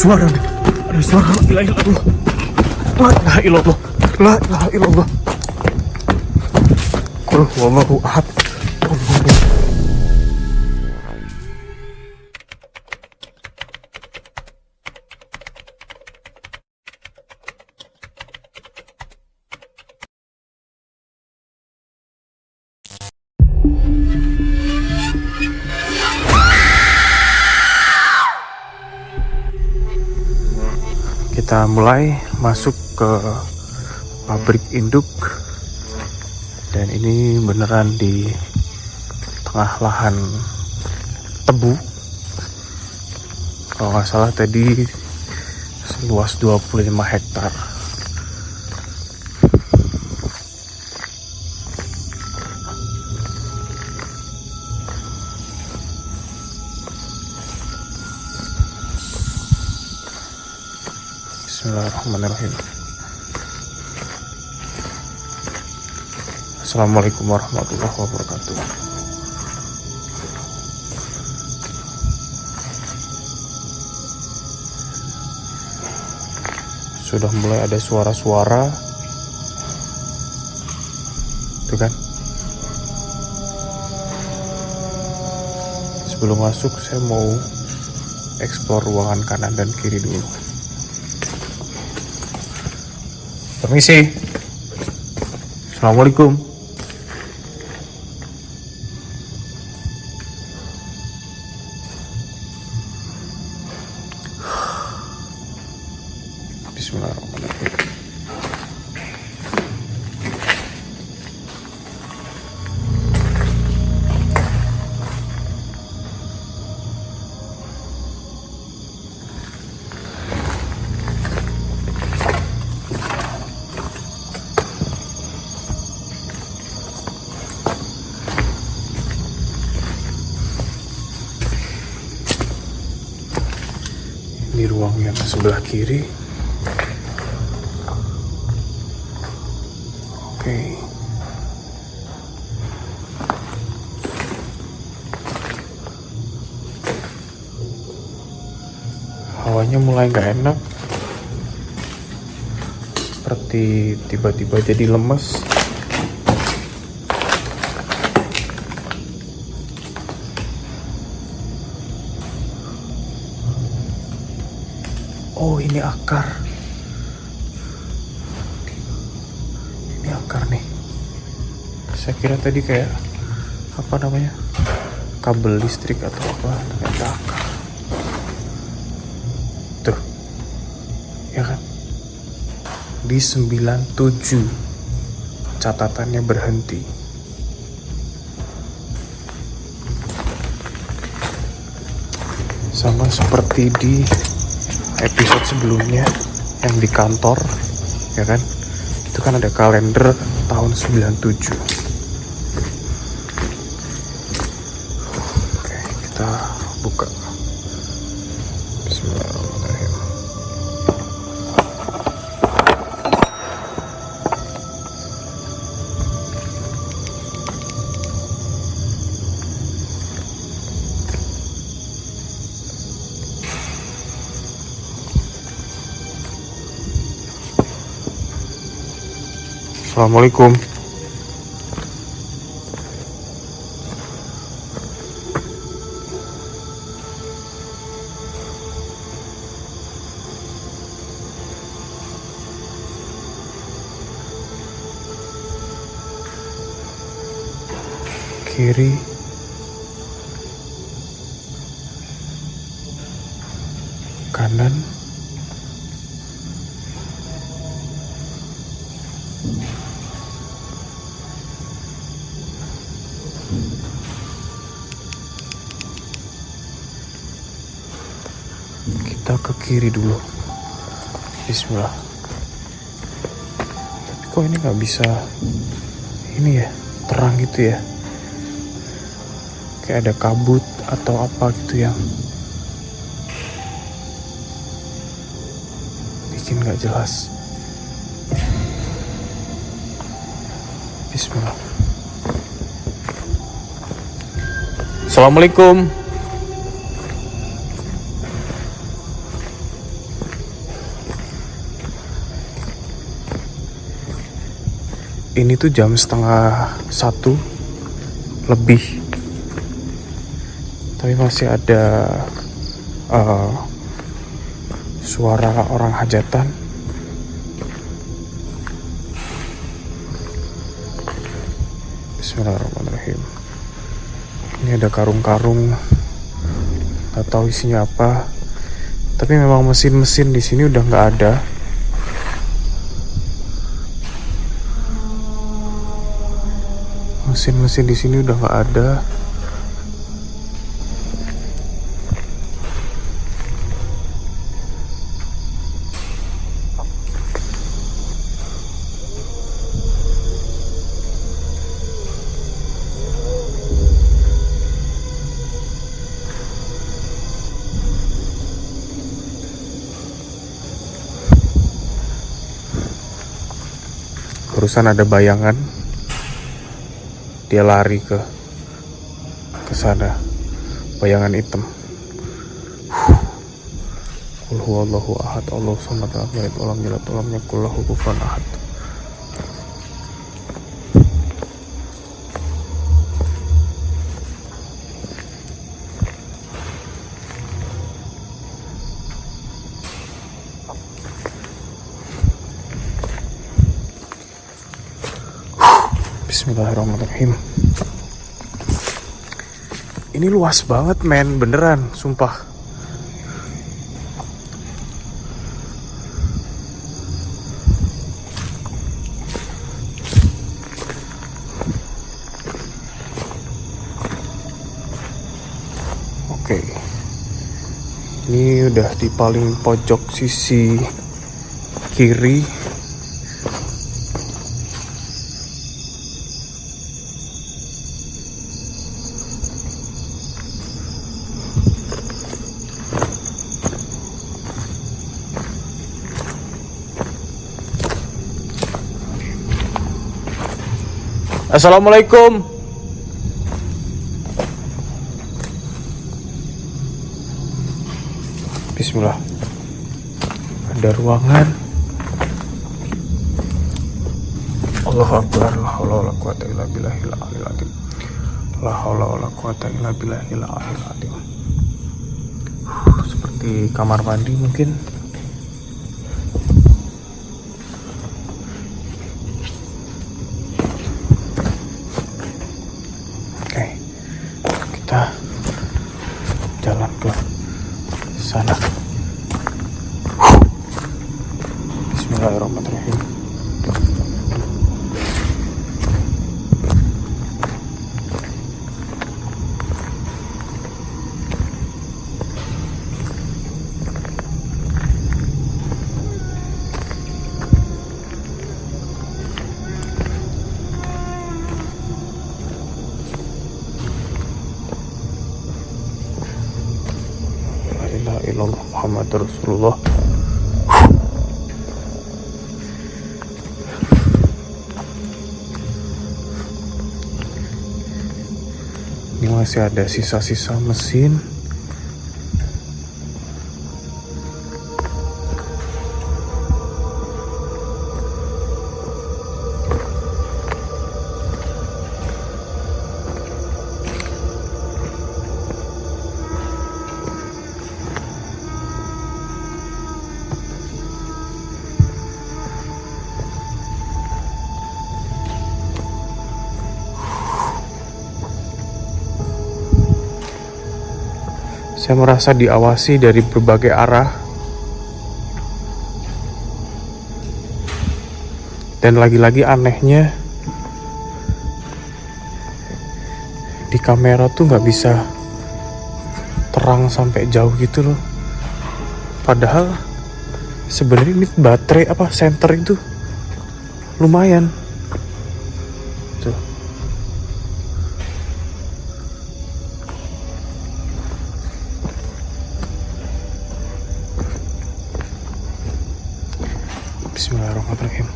suara nih. Ada suara. La ilaha illallah. La ilaha illallah. La ilaha illallah. Qul huwallahu ahad. Kita mulai masuk ke pabrik induk, dan ini beneran di tengah lahan tebu. Kalau nggak salah tadi seluas 25 hektar. Bismillahirrahmanirrahim. Assalamualaikum warahmatullahi wabarakatuh. Sudah mulai ada suara-suara. Tuh kan. Sebelum masuk saya mau eksplor ruangan kanan dan kiri dulu. Permisi. Assalamualaikum. Bismillahirrahmanirrahim. Ini ruang yang sebelah kiri. Oke. Hawanya mulai gak enak. Seperti tiba-tiba jadi lemes. Oh, ini akar. Ini akar nih. Saya kira tadi kayak apa namanya? Kabel listrik atau apa, ternyata akar. Tuh. Ya kan? Di 97 catatannya berhenti. Sama seperti di episode sebelumnya yang di kantor, ya kan, itu kan ada kalender tahun 97. Oke, kita buka. Bismillahirrahmanirrahim. Assalamualaikum. Kiri. Kanan. Kita ke kiri dulu. Bismillah. Tapi kok ini nggak bisa ini ya, terang gitu ya, kayak ada kabut atau apa gitu yang bikin nggak jelas. Bismillah. Assalamualaikum. ini tuh jam 12:30 lebih, tapi masih ada suara orang hajatan. Bismillahirrahmanirrahim. Ini ada karung-karung, nggak tahu isinya apa, tapi memang mesin-mesin di sini udah nggak ada. Mesin-mesin di sini udah nggak ada. Barusan ada bayangan, dia lari ke sana, bayangan hitam. Qul huwallahu ahad, Allahu samad, lam yalid walam yulad walam yakul lahu kufuwan ahad. Bismillahirrahmanirrahim. Ini luas banget men, beneran, sumpah. Oke, ini udah di paling pojok sisi kiri. Assalamualaikum. Bismillah. Ada ruangan. Allahu Akbar. La haula wala quwata illa billahil aliyil azim. La haula wala quwata illa billahil aliyil azim. Seperti kamar mandi mungkin. Kita jalan ke sana. Bismillahirrahmanirrahim. Illallah Muhammad Rasulullah. Ini masih ada sisa-sisa mesin. Saya merasa diawasi dari berbagai arah. Dan lagi-lagi anehnya, di kamera tuh nggak bisa terang sampai jauh gitu loh. Padahal sebenarnya ini baterai senter itu lumayan. Tuh. Bismillahirrahmanirrahim.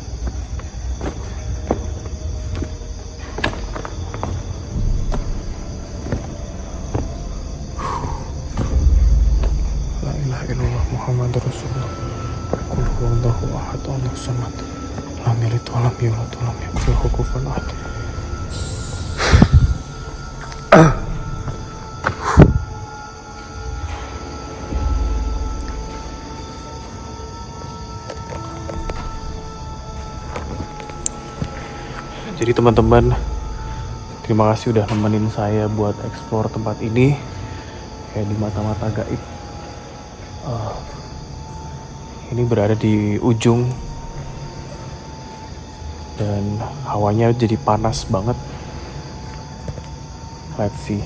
La ilaha illallah Muhammad Rasulullah. Qul huwallahu ahad, Allahu samad, lam yalid walam yulad walam yakul lahu kufuwan ahad. Jadi teman-teman, terima kasih udah nemenin saya buat explore tempat ini kayak di mata-mata gaib. Ini berada di ujung dan hawanya jadi panas banget. Let's see.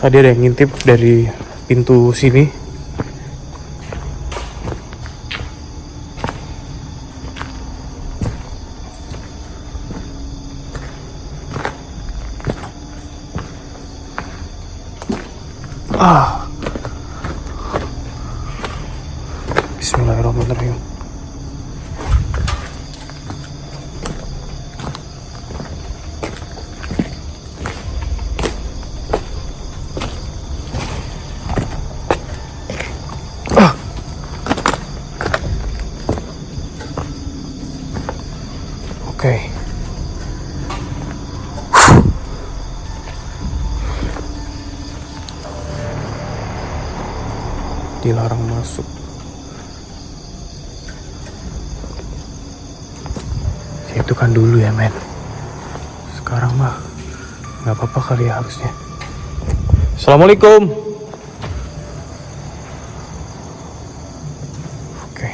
Tadi ada yang ngintip dari pintu sini. Bismillahirrahmanirrahim. Oke. Dilarang masuk. Ya, itu kan dulu ya men. Sekarang mah nggak apa-apa kali ya harusnya. Assalamualaikum. Oke.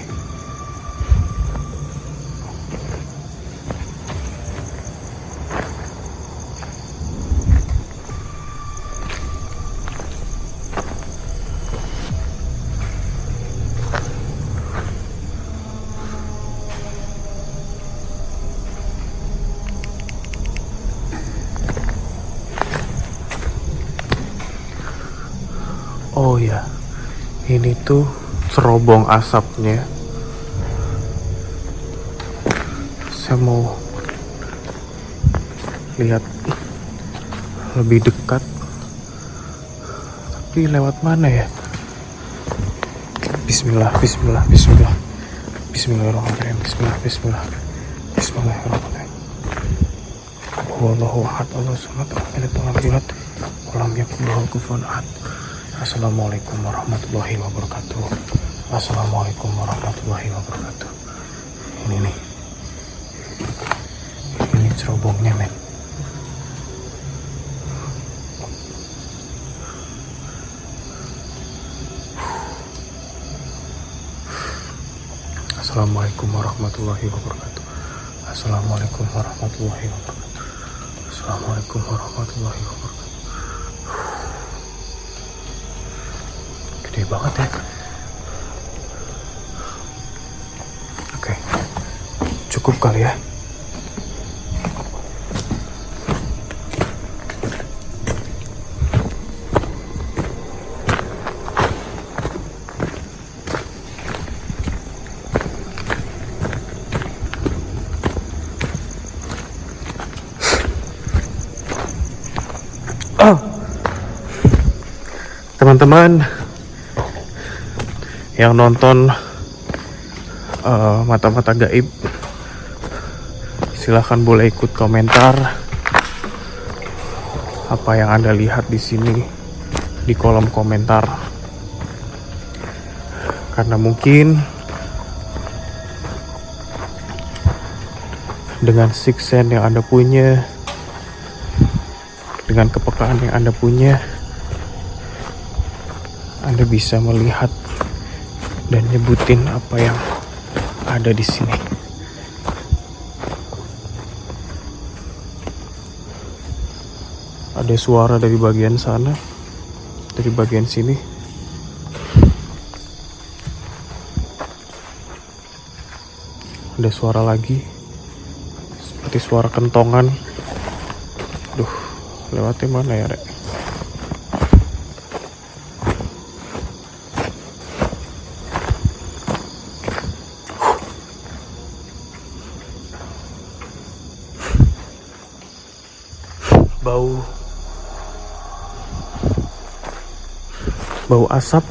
Oh ya, ini tuh cerobong asapnya. Saya mau lihat lebih dekat, tapi lewat mana ya? Bismillah, bismillah, bismillah, bismillahirrahmanirrahim, bismillah, bismillah, bismillahirrahmanirrahim. Wallahu ahad, Allahu samad, lam yalid walam yakul lahu kufuwan ahad. Assalamualaikum warahmatullahi wabarakatuh. Assalamualaikum warahmatullahi wabarakatuh. Ini nih. Ini cerobongnya men. Assalamualaikum warahmatullahi wabarakatuh. Assalamualaikum warahmatullahi wabarakatuh. Assalamualaikum warahmatullahi wabarakatuh. Gede banget ya. Oke, cukup kali ya. Teman-teman yang nonton mata-mata gaib, silahkan boleh ikut komentar apa yang Anda lihat di sini di kolom komentar. Karena mungkin dengan sixth sense yang Anda punya, dengan kepekaan yang Anda punya, Anda bisa melihat dan nyebutin apa yang ada di sini. Ada suara dari bagian sana, dari bagian sini. Ada suara lagi, seperti suara kentongan. Duh, lewatnya mana ya, Rek? bau asap.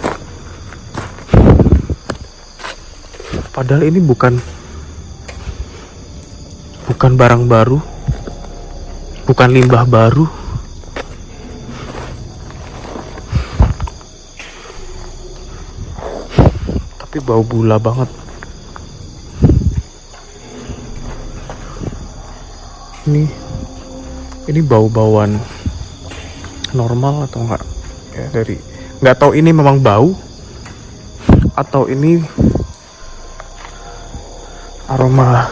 Padahal ini bukan barang baru, bukan limbah baru. Tapi bau gula banget. Ini bau-bauan normal atau enggak? Ya, nggak tahu ini memang bau atau ini aroma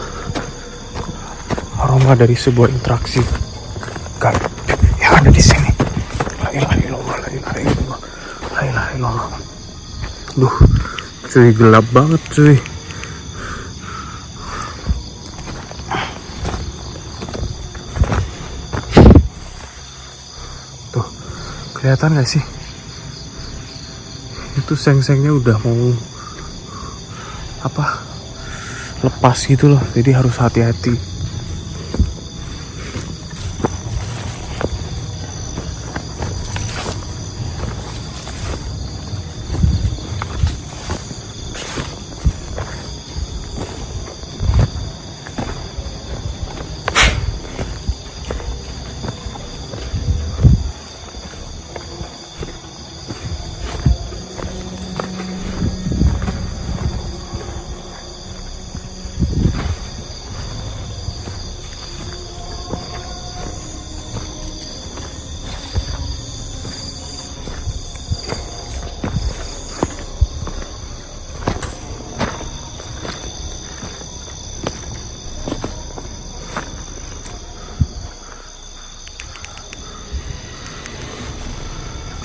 dari sebuah interaksi gaib yang ada di sini. La ilaha illallah, la ilaha illallah, la ilaha illallah. Duh, cuy, gelap banget cuy. Tuh, kelihatan gak sih? Itu seng-sengnya udah mau lepas gitu loh, jadi harus hati-hati.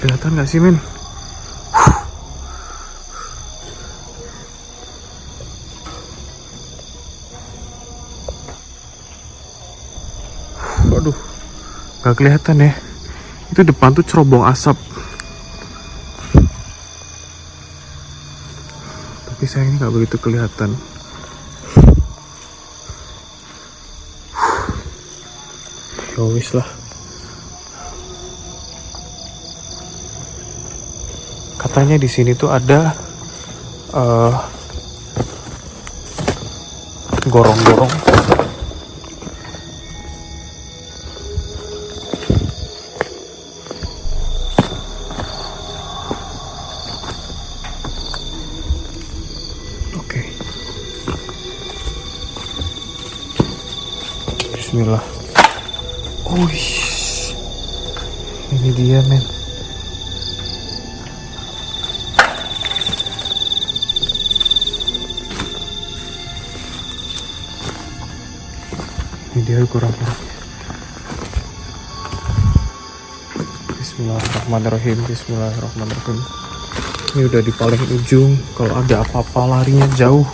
Kelihatan gak sih, men? Waduh, gak kelihatan ya. Itu depan tuh cerobong asap. Tapi sayangnya gak begitu kelihatan. Ya wis lah. Katanya di sini tuh ada gorong-gorong. Oke. Bismillah. Ini dia, men. Ini dia gorong-gorong. Bismillahirrahmanirrahim. Bismillahirrahmanirrahim. Ini udah di paling ujung. Kalau ada apa-apa larinya jauh.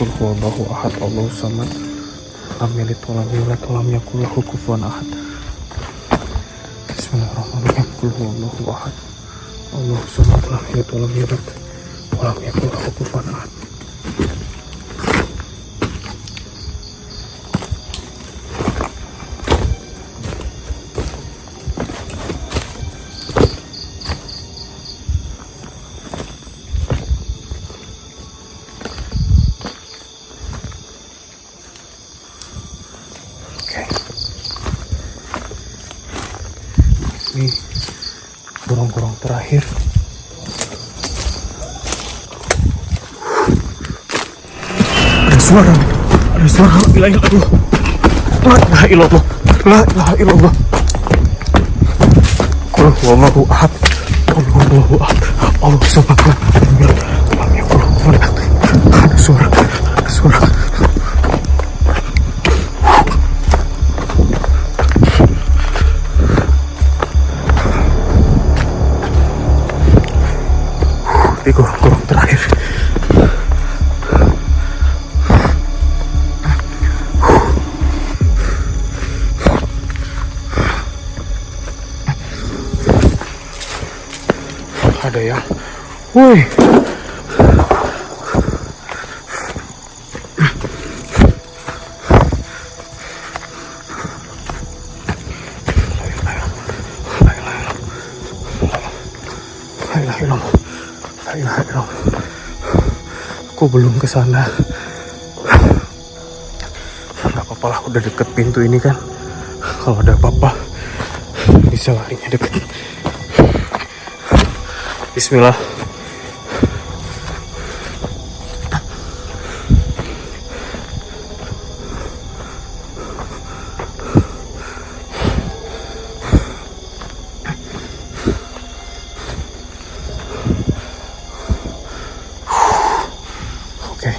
Qul huwallahu ahad, Allahus samad, lam yalid walam yulad walam yakul lahu kufuwan ahad. Bismillahirrahmanirrahim. Qul huwallahu ahad, Allahus samad, lam yalid walam yulad walam yakul lahu kufuwan ahad. Ini gorong-gorong terakhir. Ada suara. La ilaha illallah. La ilaha illallah. La ilaha illallah. Qul huwallahu ahad. Qul huwallahu ahad. Allahus samad. Lam yakul lahu kufuwan ahad. Ada suara. Di gorong-gorong terakhir. Ada yang, woi, aku belum ke sana. Nggak apa-apa lah, udah deket pintu ini kan. Kalau ada apa-apa bisa larinya deket. Bismillah. Oke.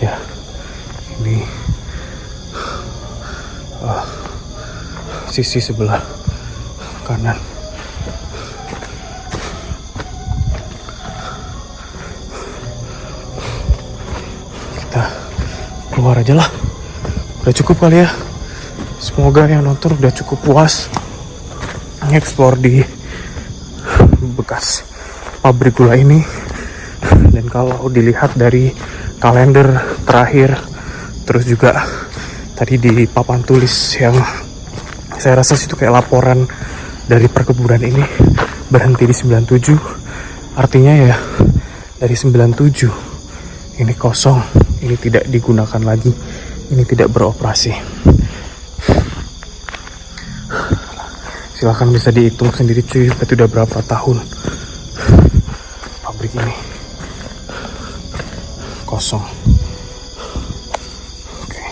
Ya, ini sisi sebelah kanan. Kita keluar aja lah. Udah cukup kali ya. Semoga yang nonton udah cukup puas nge-explore di bekas pabrik gula ini. Dan kalau dilihat dari kalender terakhir, terus juga tadi di papan tulis yang saya rasa situ kayak laporan dari perkebunan ini berhenti di 97. Artinya ya dari 97 ini kosong, ini tidak digunakan lagi, ini tidak beroperasi. Silahkan bisa dihitung sendiri cuy, itu udah berapa tahun pabrik ini kosong. Oke,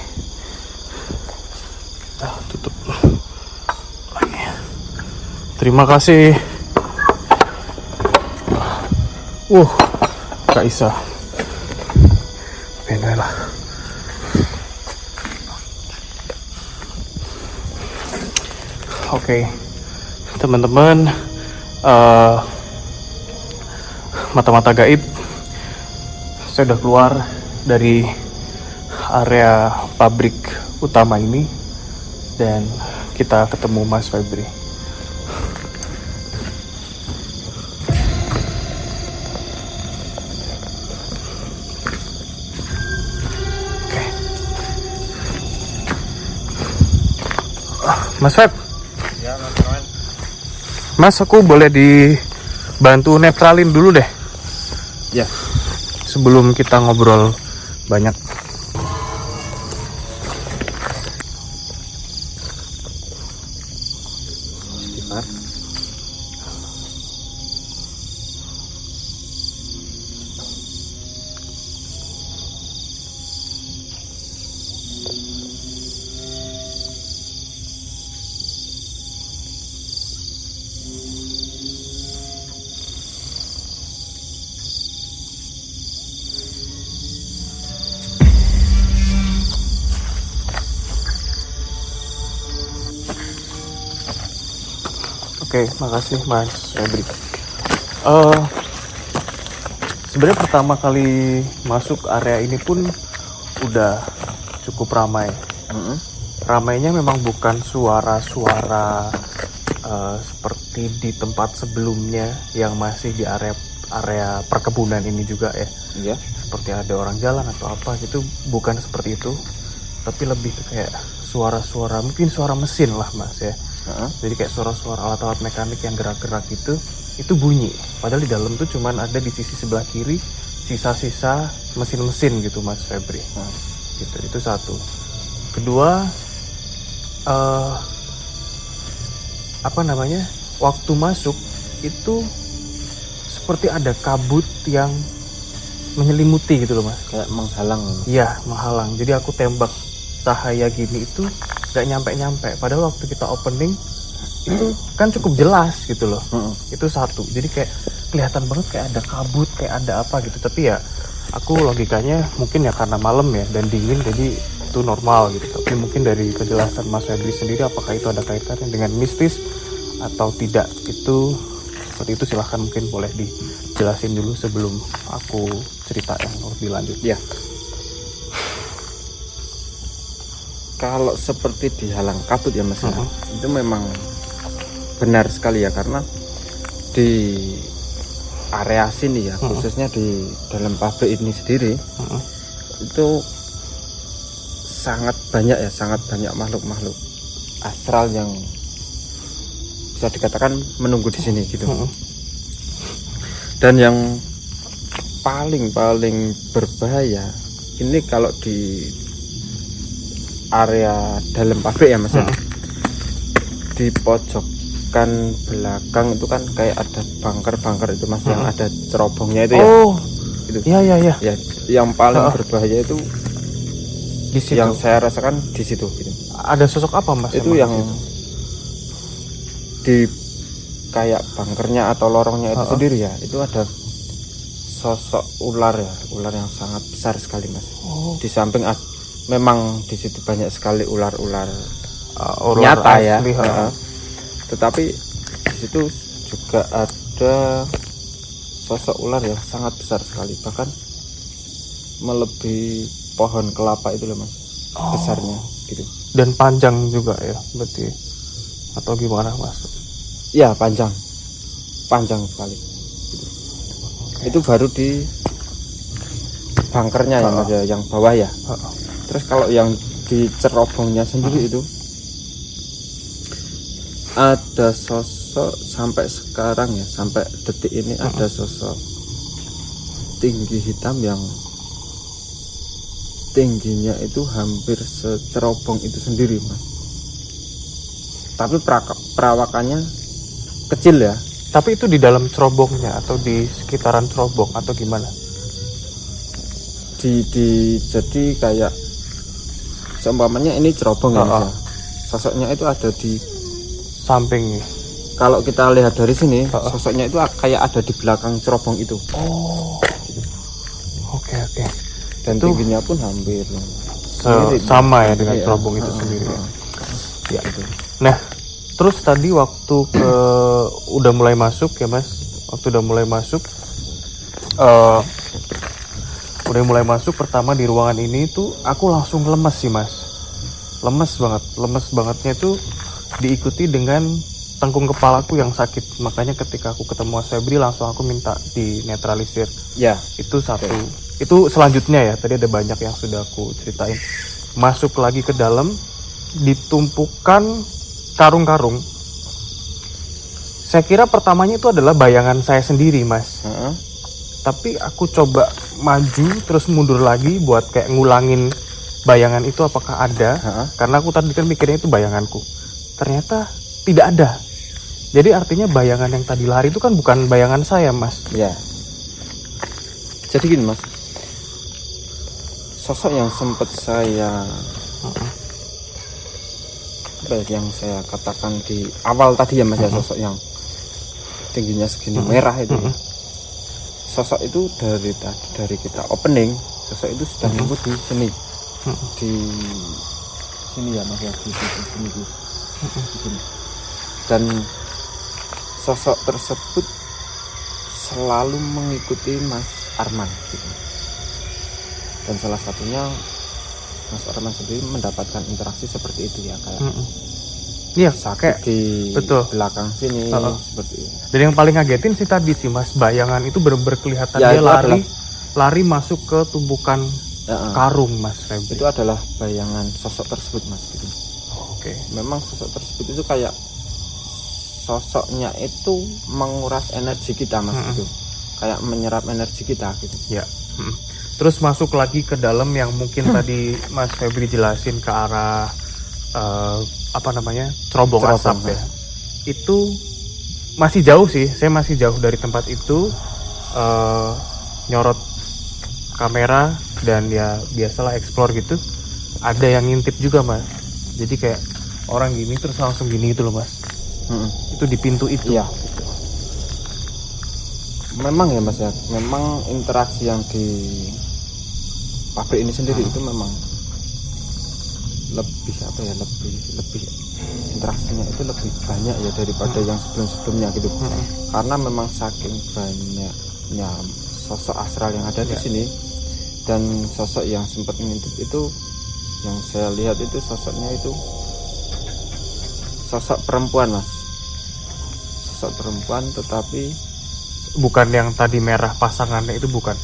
kita tutup lagi. Terima kasih. Kak Isa. Benar lah. Oke, teman-teman, mata-mata gaib, saya udah keluar dari area pabrik utama ini dan kita ketemu Mas Febri. Oke. Mas Feb. Ya, teman-teman. Mas, aku boleh dibantu netralin dulu deh. Ya. Sebelum kita ngobrol banyak. Sekitar. Oke, makasih Mas Febri. Sebenarnya pertama kali masuk area ini pun udah cukup ramai. Ramainya memang bukan suara-suara seperti di tempat sebelumnya yang masih di area perkebunan ini juga ya. Iya. Seperti ada orang jalan atau apa gitu, bukan seperti itu. Tapi lebih ke kayak suara-suara, mungkin suara mesin lah Mas ya. Jadi kayak suara-suara alat-alat mekanik yang gerak-gerak gitu, itu bunyi. Padahal di dalam tuh cuman ada di sisi sebelah kiri sisa-sisa mesin-mesin gitu Mas Febri. Gitu, itu satu. Kedua, waktu masuk itu seperti ada kabut yang menyelimuti gitu loh Mas. Kayak menghalang. Iya, menghalang. Jadi aku tembak cahaya gini itu gak nyampe-nyampe. Padahal waktu kita opening itu kan cukup jelas gitu loh. Itu satu. Jadi kayak kelihatan banget kayak ada kabut, kayak ada apa gitu. Tapi ya aku logikanya mungkin ya karena malam ya dan dingin, jadi itu normal gitu. Tapi mungkin dari penjelasan Mas Febri sendiri, apakah itu ada kaitannya dengan mistis atau tidak, itu seperti itu. Silahkan mungkin boleh dijelasin dulu sebelum aku cerita yang lebih lanjut. Ya. Kalau seperti dihalang kabut ya Mas, itu memang benar sekali ya, karena di area sini ya, khususnya di dalam pabrik ini sendiri, itu sangat banyak makhluk-makhluk astral yang bisa dikatakan menunggu di sini gitu. Dan yang paling berbahaya ini kalau di area dalam pabrik ya Mas ya. Di pojokan belakang itu kan kayak ada bunker itu Mas, yang ada cerobongnya itu ya. Oh Itu iya. ya, yang paling berbahaya itu Di situ yang saya rasakan di situ gitu. ada sosok apa Mas? Itu emang yang di situ? di kayak bunkernya atau lorongnya itu sendiri ya, itu ada sosok ular ya, ular yang sangat besar sekali Mas. Di samping memang di situ banyak sekali ular-ular ular nyata ya, asli, tetapi di situ juga ada sosok ular yang sangat besar sekali, bahkan melebihi pohon kelapa itu loh Mas, besarnya gitu. Dan panjang juga ya berarti, atau gimana Mas? Ya panjang sekali gitu. Itu baru di bunkernya ya Mas ya, yang bawah ya. Terus kalau yang di cerobongnya sendiri itu ada sosok sampai sekarang ya, sampai detik ini ada sosok tinggi hitam yang tingginya itu hampir secerobong itu sendiri Mas. Tapi perawakannya kecil ya. Tapi itu di dalam cerobongnya atau di sekitaran cerobong atau gimana? Jadi kayak seumpamanya ini cerobong ya Mas ya. Sosoknya itu ada di sampingnya. Kalau kita lihat dari sini, sosoknya itu kayak ada di belakang cerobong itu. Oh. Oke. Dan itu tingginya pun hampir sama ya dengan cerobong itu sendiri ya. Ya. Nah, terus tadi waktu udah mulai masuk ya Mas, udah mulai masuk pertama di ruangan ini tuh aku langsung lemes sih Mas, lemes bangetnya itu diikuti dengan tengkung kepalaku yang sakit. Makanya ketika aku ketemu Mas Febri langsung aku minta dinetralisir ya. Itu satu. Itu selanjutnya ya, tadi ada banyak yang sudah aku ceritain. Masuk lagi ke dalam, ditumpukan karung-karung. Saya kira pertamanya itu adalah bayangan saya sendiri Mas. Tapi aku coba maju terus mundur lagi buat kayak ngulangin bayangan itu apakah ada. Karena aku tadi kan mikirnya itu bayanganku, ternyata tidak ada. Jadi artinya bayangan yang tadi lari itu kan bukan bayangan saya Mas. Ya. Jadi gini Mas, sosok yang sempat saya yang saya katakan di awal tadi ya Mas ya, sosok yang tingginya segini merah itu ya. Sosok itu dari kita opening, sosok itu sudah nunggu di sini. Di sini ya Mas ya, di sini. Dan sosok tersebut selalu mengikuti Mas Arman gitu. Dan salah satunya Mas Arman sendiri mendapatkan interaksi seperti itu ya, kayak iya, sakit kayak, di betul. belakang sini seperti itu. Dan yang paling ngagetin sih tadi sih Mas, bayangan itu bener-bener kelihatan Ya, dia lari masuk ke tumpukan karung Mas Febri. Itu adalah bayangan sosok tersebut Mas gitu. Oke. Memang sosok tersebut itu kayak sosoknya itu menguras energi kita Mas gitu. Kayak menyerap energi kita gitu. Ya. Terus masuk lagi ke dalam yang mungkin tadi Mas Febri jelasin ke arah cerobong asap ya. Itu masih jauh sih, saya masih jauh dari tempat itu, nyorot kamera dan ya biasalah explore gitu. Ada yang ngintip juga Mas. Jadi kayak orang gini terus langsung gini itu loh Mas. Itu di pintu itu. Iya. Memang ya Mas ya, memang interaksi yang di pabrik ini sendiri itu memang lebih lebih interaksinya itu lebih banyak ya daripada yang sebelumnya gitu. Karena memang saking banyaknya sosok astral yang ada di sini, dan sosok yang sempat mengintip itu yang saya lihat itu sosoknya itu sosok perempuan Mas, sosok perempuan, tetapi bukan yang tadi merah pasangannya itu, bukan.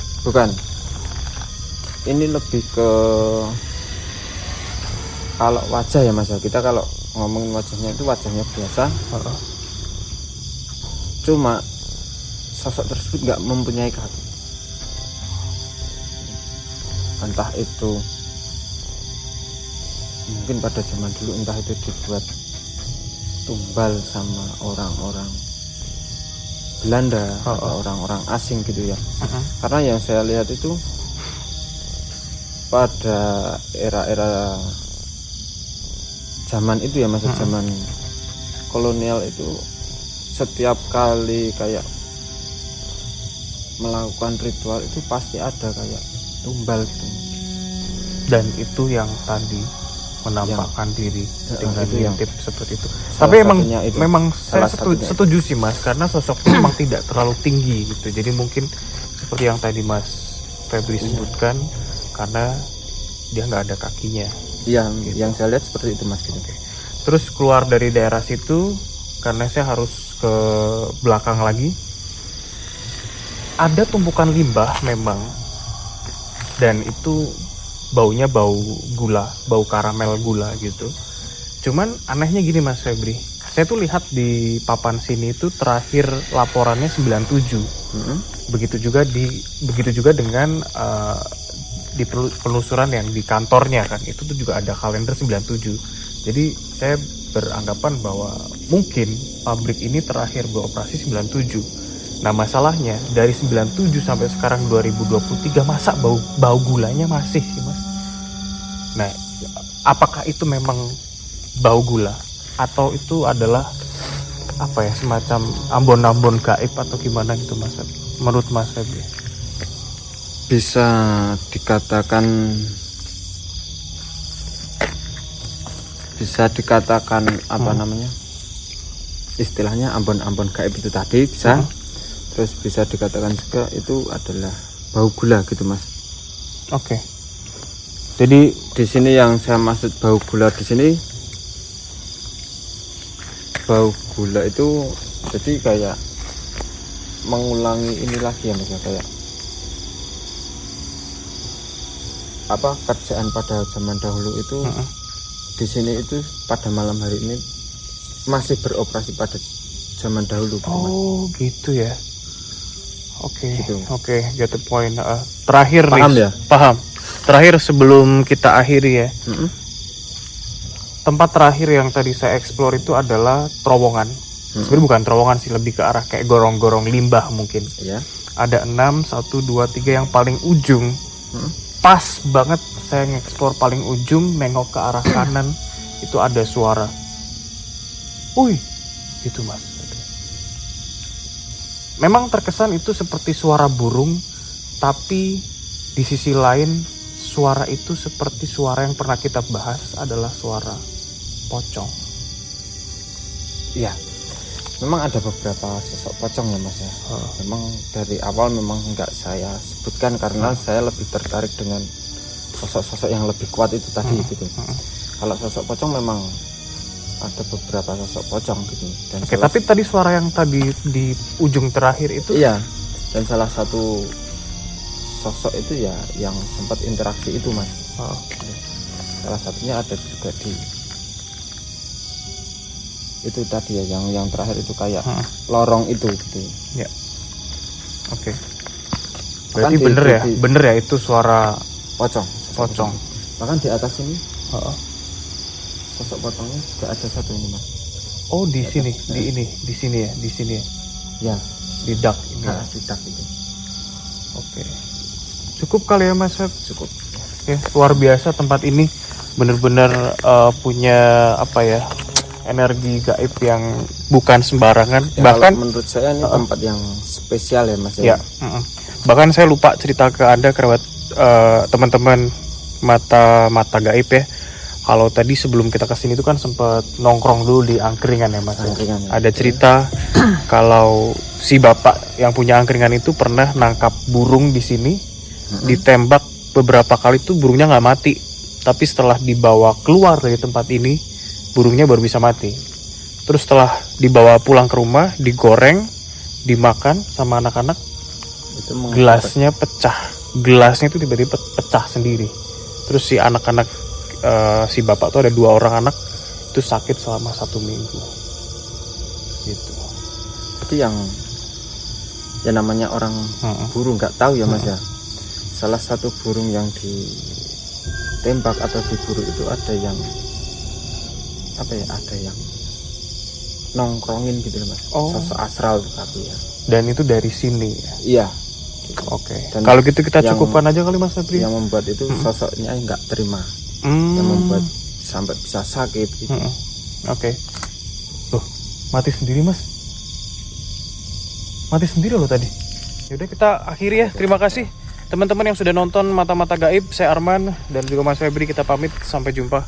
Ini lebih ke kalau wajah ya Mas, kita kalau ngomongin wajahnya itu wajahnya biasa, cuma sosok tersebut nggak mempunyai kaki. Entah itu mungkin pada zaman dulu, entah itu dibuat tumbal sama orang-orang Belanda atau orang-orang asing gitu ya. Karena yang saya lihat itu pada era-era zaman itu ya, masa zaman kolonial itu, setiap kali kayak melakukan ritual itu pasti ada kayak tumbal gitu. Dan itu yang tadi menampakkan diri dengan itu ngintip seperti itu. Tapi itu. memang saya setuju sih Mas, karena sosoknya memang tidak terlalu tinggi gitu. Jadi mungkin seperti yang tadi Mas Febri sebutkan, karena dia nggak ada kakinya. Iya, gitu. Yang saya lihat seperti itu Mas gitu. Terus keluar dari daerah situ, karena saya harus ke belakang lagi, ada tumpukan limbah memang, dan itu baunya bau gula, bau karamel gula gitu. Cuman anehnya gini Mas Febri, saya tuh lihat di papan sini itu terakhir laporannya 97. Begitu juga dengan di penelusuran yang di kantornya kan, itu tuh juga ada kalender 97. Jadi saya beranggapan bahwa mungkin pabrik ini terakhir beroperasi 97. Nah masalahnya dari 97 sampai sekarang 2023 masa bau gulanya masih sih Mas. Nah apakah itu memang bau gula atau itu adalah apa ya, semacam ambon-ambon gaib atau gimana gitu Mas Febri? Menurut Mas Febri? Bisa dikatakan apa namanya, istilahnya ambon-ambon gaib itu tadi bisa. Terus bisa dikatakan juga itu adalah bau gula gitu Mas. Oke. Jadi di sini yang saya maksud bau gula di sini, bau gula itu jadi kayak mengulangi ini lagi ya Mas, kayak apa kerjaan pada zaman dahulu itu. Di sini itu pada malam hari ini masih beroperasi pada zaman dahulu. Oh gitu ya. Oke, gitu. Oke, get the point. Terakhir paham nih, ya? Paham. Terakhir sebelum kita akhiri ya. Tempat terakhir yang tadi saya explore itu adalah terowongan. Sebenarnya bukan terowongan sih, lebih ke arah kayak gorong-gorong limbah mungkin. Iya. Ada 6, 1, 2, 3 yang paling ujung. Pas banget saya nge-explore paling ujung, nengok ke arah kanan, itu ada suara. Wih, gitu Mas. Memang terkesan itu seperti suara burung, tapi di sisi lain suara itu seperti suara yang pernah kita bahas adalah suara pocong. Iya, memang ada beberapa sosok pocong ya Mas ya. Memang dari awal memang nggak saya sebutkan karena saya lebih tertarik dengan sosok-sosok yang lebih kuat itu tadi gitu. Kalau sosok pocong memang ada beberapa sosok pocong gitu. Dan Oke, tapi tadi suara yang tadi di ujung terakhir itu? Iya, dan salah satu sosok itu ya yang sempat interaksi itu Mas. Salah satunya ada juga di itu tadi ya, yang terakhir itu kayak lorong itu gitu. Ya. Oke. Berarti bener ya itu suara pocong. Bahkan di atas ini sosok pocongnya juga ada satu ini Mas. Oh di sini, di sini ya. Ya, di dak ini. Di dak itu. Oke. Cukup kali ya Mas Feb? Cukup. Ya, luar biasa tempat ini, benar-benar punya apa ya, energi gaib yang bukan sembarangan. Ya, bahkan menurut saya ini tempat yang spesial ya Mas ya. Bahkan saya lupa cerita ke Anda kerabat teman-teman mata gaib ya. Kalau tadi sebelum kita kesini itu kan sempat nongkrong dulu di angkringan ya Mas. Angkringan, ya. Ada cerita kalau si bapak yang punya angkringan itu pernah nangkap burung di sini, ditembak beberapa kali tuh burungnya nggak mati. Tapi setelah dibawa keluar dari tempat ini, burungnya baru bisa mati. Terus setelah dibawa pulang ke rumah, digoreng, dimakan sama anak-anak, gelasnya pecah. Gelasnya itu tiba-tiba pecah sendiri. Terus si anak-anak si bapak tuh ada 2 orang anak itu sakit selama 1 minggu gitu. Tapi ya namanya orang burung nggak tahu ya Mas ya. Salah satu burung yang ditembak atau diburu itu ada yang apa ya, ada yang nongkrongin gitu loh Mas. Sosok astral tapi ya. Dan itu dari sini ya. Iya. Oke. Dan Kalau gitu kita cukupkan aja kali Mas Febri. Yang membuat itu sosoknya nggak terima. Yang membuat sampai bisa sakit gitu. Oke. Loh, mati sendiri Mas. Mati sendiri loh tadi. Yaudah kita akhiri ya. Terima kasih teman-teman yang sudah nonton Mata-Mata Gaib. Saya Arman dan juga Mas Febri, kita pamit. Sampai jumpa.